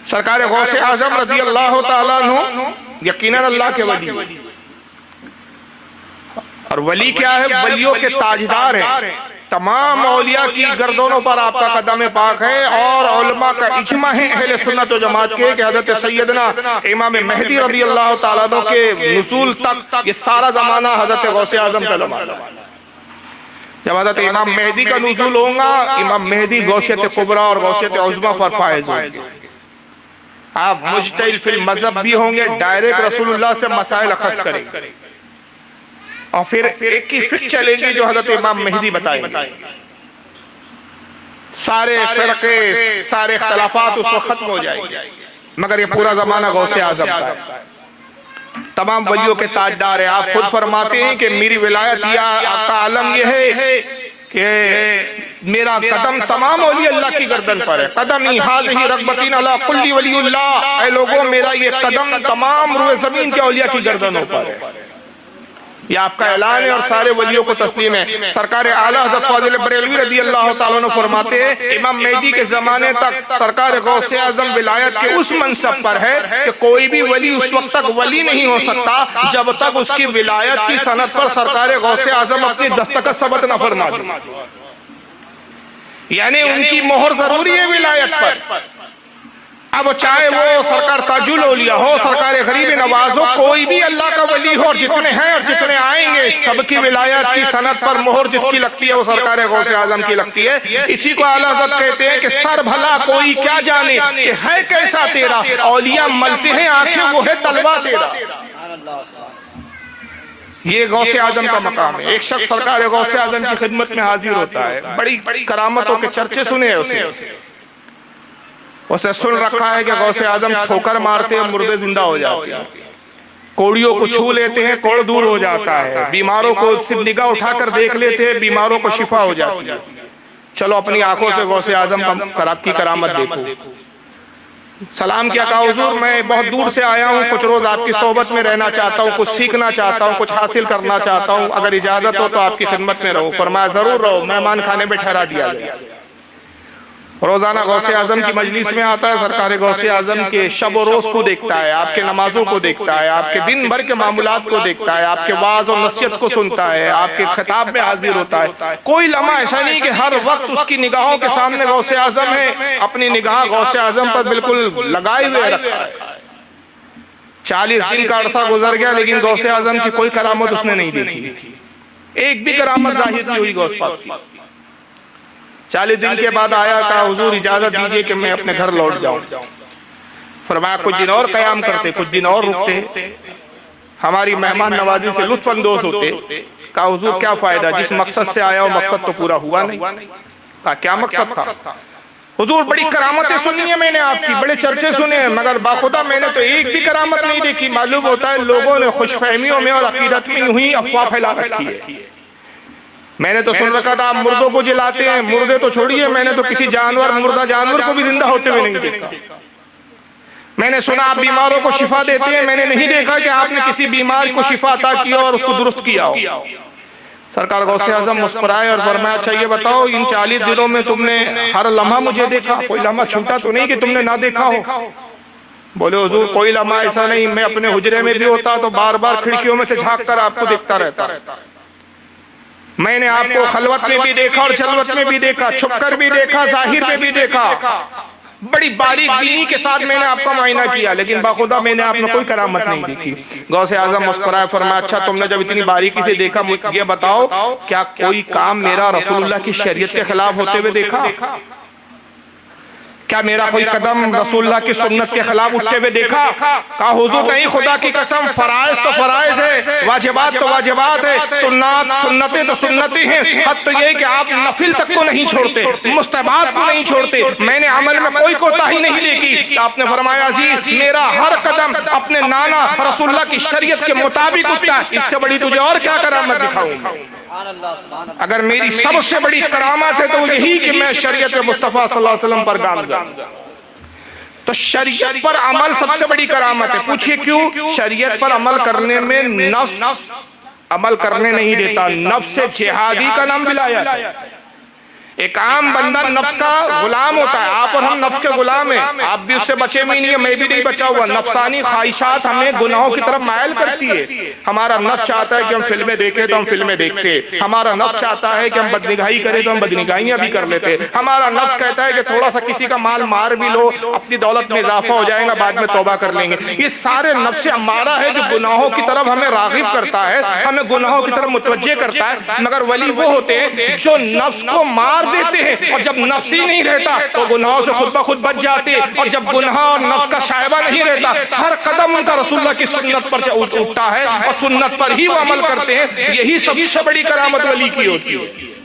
سرکار غوث اعظم رضی اللہ تعالیٰ عنہ یقیناً اللہ کے ولی، اور ولی کیا ہے؟ ولیوں کے تاجدار ہیں۔ تمام اولیاء کی گردنوں پر آپ کا قدم پاک ہے، اور علماء کا اجماع ہے اہل سنت و جماعت کے کہ حضرت سیدنا امام مہدی رضی اللہ تعالیٰ عنہ کے نزول تک یہ سارا زمانہ حضرت غوث اعظم کا زمانہ۔ جب حضرت امام مہدی کا نزول ہوگا، امام مہدی غوثیت کبریٰ اور غوثیت عظمیٰ پر فائز ہوں گے۔ آپ مجتہد فی المذہب بھی ہوں گے، ڈائریکٹ رسول اللہ سے مسائل اخذ کریں گے، اور پھر ایک ہی فکر چلیں گی جو حضرت امام مہدی بتائیں گے۔ سارے فرقے، سارے اختلافات اس وقت ختم ہو جائیں گے، مگر یہ پورا زمانہ غوث اعظم کا ہے، تمام ولیوں کے تاجدار ہیں۔ آپ خود فرماتے ہیں کہ میری ولایت یا کا عالم یہ ہے کہ میرا قدم تمام اولیاء اللہ کی گردن پر ہے۔ قدمی ھذہ رغبۃ علی کل ولی اللہ، اے لوگوں میرا یہ قدم تمام روئے زمین کے اولیاء کی گردنوں پر ہے۔ یہ آپ کا اعلان ہے اور سارے ولیوں کو تسلیم ہے۔ سرکار اعلیٰ حضرت فاضل بریلوی رضی اللہ تعالیٰ عنہ فرماتے ہیں امام مہدی کے زمانے تک سرکار غوث اعظم ولایت کے اس منصب پر ہے کہ کوئی بھی ولی اس وقت تک ولی نہیں ہو سکتا جب تک اس کی ولایت کی سند پر سرکار غوث اعظم اپنی دستخط ثبت نہ فرما دے، یعنی ان کی مہر ضروری ہے ولایت پر۔ اب چاہے وہ سرکار تاج الاولیاء ہو، سرکار غریب نواز ہو، کوئی بھی اللہ کا ولی ہو، اور جتنے ہیں اور جتنے آئیں گے، سب کی ولایت کی سند پر مہر جس کی لگتی ہے وہ سرکار غوث اعظم کی لگتی ہے۔ اسی کو اعلیٰ حضرت کہتے ہیں کہ سر بھلا کوئی کیا جانے کہ ہے کیسا تیرا، اولیاء ملتے ہیں آنکھیں وہ ہے طلبہ تیرا۔ یہ غوث اعظم کا مقام ہے۔ ایک شخص سرکار غوث اعظم کی خدمت میں حاضر ہوتا ہے، بڑی کرامتوں کے چرچے سنے ہیں اسے سن رکھا ہے کہ غوث اعظم ٹھوکر مارتے ہیں مردے زندہ ہو جاتے ہیں، کوڑیوں کو چھو لیتے ہیں کوڑ دور ہو جاتا ہے، بیماروں کو صرف نگاہ اٹھا کر دیکھ لیتے ہیں بیماروں کو شفا ہو جاتی ہے۔ چلو اپنی آنکھوں سے غوث اعظم کی کرامت دیکھو۔ سلام کیا، کہا حضور میں بہت دور سے آیا ہوں، کچھ روز آپ کی صحبت میں رہنا چاہتا ہوں، کچھ سیکھنا چاہتا ہوں، کچھ حاصل کرنا چاہتا ہوں، اگر اجازت ہو تو آپ کی خدمت میں رہو۔ فرمایا ضرور رہو، مہمان خانے میں ٹھہرا دیا گیا۔ روزانہ غوث اعظم کی مجلس میں آتا ہے، سرکار غوث اعظم کے شب و روز کو دیکھتا ہے، آپ کے نمازوں کو دیکھتا ہے، آپ کے دن بھر کے معاملات کو دیکھتا ہے، آپ کے وعظ و نصیحت کو سنتا ہے، آپ کے خطاب میں حاضر ہوتا ہے۔ کوئی لمحہ ایسا نہیں کہ ہر وقت اس کی نگاہوں کے سامنے غوث اعظم ہے، اپنی نگاہ غوث اعظم پر بالکل لگائے ہوئے رکھا ہے۔ 40 دن کا عرصہ گزر گیا لیکن غوث اعظم کی کوئی کرامت اس نے نہیں دیکھی، ایک بھی کرامت ظاہر نہیں ہوئی غوث پاک کی۔ 40 دن کے بعد آیا، کہا حضور اجازت دیجئے کہ میں اپنے گھر لوٹ جاؤں۔ فرمایا کچھ دن اور قیام کرتے، کچھ دن اور رکتے، ہماری مہمان نوازی سے لطف اندوز ہوتے۔ کہا حضور کیا فائدہ، جس مقصد سے آیا وہ مقصد تو پورا ہوا نہیں۔ کہا کیا مقصد تھا؟ حضور بڑی کرامتیں سنی ہیں میں نے آپ کی، بڑے چرچے سنے ہیں، مگر باخدا میں نے تو ایک بھی کرامت نہیں دیکھی۔ معلوم ہوتا ہے لوگوں نے خوش فہمیوں میں اور عقیدت میں یوں ہی افواہ پھیلا رکھی ہے۔ میں نے تو سن رکھا تھا آپ مردوں کو جلاتے ہیں، مردے تو چھوڑیے، میں نے تو کسی مردہ جانور کو بھی زندہ ہوتے ہوئے نہیں دیکھا۔ میں نے سنا آپ بیماروں کو شفا دیتے ہیں، میں نے نہیں دیکھا کہ آپ نے کسی بیمار کو شفا عطا کیا اور اس کو درست کیا ہو۔ سرکار غوث اعظم مسکرائے اور فرمایا اچھا یہ بتاؤ ان 40 دنوں میں تم نے ہر لمحہ مجھے دیکھا، کوئی لمحہ چھوٹا تو نہیں کہ تم نے نہ دیکھا ہو؟ بولے حضور کوئی لمحہ ایسا نہیں، میں اپنے حجرے میں بھی ہوتا تو بار بار کھڑکیوں میں سے جھانک کر آپ کو دیکھتا رہتا۔ میں نے آپ کو خلوت میں بھی دیکھا اور جلوت میں بھی دیکھا، چھپ کر بھی دیکھا، ظاہر میں بھی دیکھا، بڑی باریک بینی کے ساتھ میں نے آپ کا معائنہ کیا، لیکن باخدا میں نے آپ میں کوئی کرامت نہیں دیکھی۔ غوث اعظم مسکرائے فرمایا اچھا تم نے جب اتنی باریکی سے دیکھا یہ بتاؤ کیا کوئی کام میرا رسول اللہ کی شریعت کے خلاف ہوتے ہوئے دیکھا؟ کیا میرا کوئی قدم رسول اللہ کی سنت کے خلاف اٹھتے ہوئے دیکھا؟ کہا حضور نہیں، خدا کی قسم فرائض تو فرائض ہے، واجبات تو واجبات ہے، سنتیں تو سنتیں ہیں، حد تو یہ کہ آپ نفل تک کو نہیں چھوڑتے، مستحبات کو نہیں چھوڑتے، میں نے عمل میں کوئی کوتاہی نہیں دیکھی۔ آپ نے فرمایا عزیز میرا ہر قدم اپنے نانا رسول اللہ کی شریعت کے مطابق اٹھتا ہے، اس سے بڑی تجھے اور کیا کرامت دکھاؤں گا؟ اگر میری سب سے بڑی کرامت ہے تو یہی کہ میں شریعت مصطفیٰ صلی اللہ علیہ وسلم پر گامزن۔ تو شریعت پر عمل سب سے بڑی کرامت ہے۔ پوچھئے کیوں؟ شریعت پر عمل کرنے میں نفس عمل کرنے نہیں دیتا، نفس جہادی کا نام بلایا ہے۔ ایک عام بندہ نفس کا غلام ہوتا ہے، آپ اور ہم نفس کے غلام ہیں، آپ بھی اس سے بچے بھی نہیں ہیں، میں بھی نہیں بچا ہوا۔ نفسانی خواہشات ہمیں گناہوں کی طرف مائل کرتی ہے۔ ہمارا نفس چاہتا ہے کہ ہم فلمیں دیکھیں تو ہم فلمیں دیکھتے، ہمارا نفس چاہتا ہے کہ ہم بدنگاہی کریں تو ہم بدنگاہیاں بھی کر لیتے، ہمارا نفس کہتا ہے کہ تھوڑا سا کسی کا مال مار بھی لو، اپنی دولت میں اضافہ ہو جائے گا، بعد میں توبہ کر لیں گے۔ یہ سارے نفس امارہ ہے جو گناہوں کی طرف ہمیں راغب کرتا ہے، ہمیں گناہوں کی طرف متوجہ کرتا ہے۔ مگر ولی وہ ہوتے ہیں جو نفس کو مار دیتے ہیں، اور جب نفس ہی نہیں رہتا تو گناہوں سے خود بخود بچ جاتے ہیں، اور جب گناہ اور نفس کا شائبہ نہیں رہتا، ہر قدم ان کا رسول اللہ کی سنت پر اٹھتا ہے اور سنت پر ہی وہ عمل کرتے ہیں۔ یہی سب سے بڑی کرامت ولی کی ہوتی ہے۔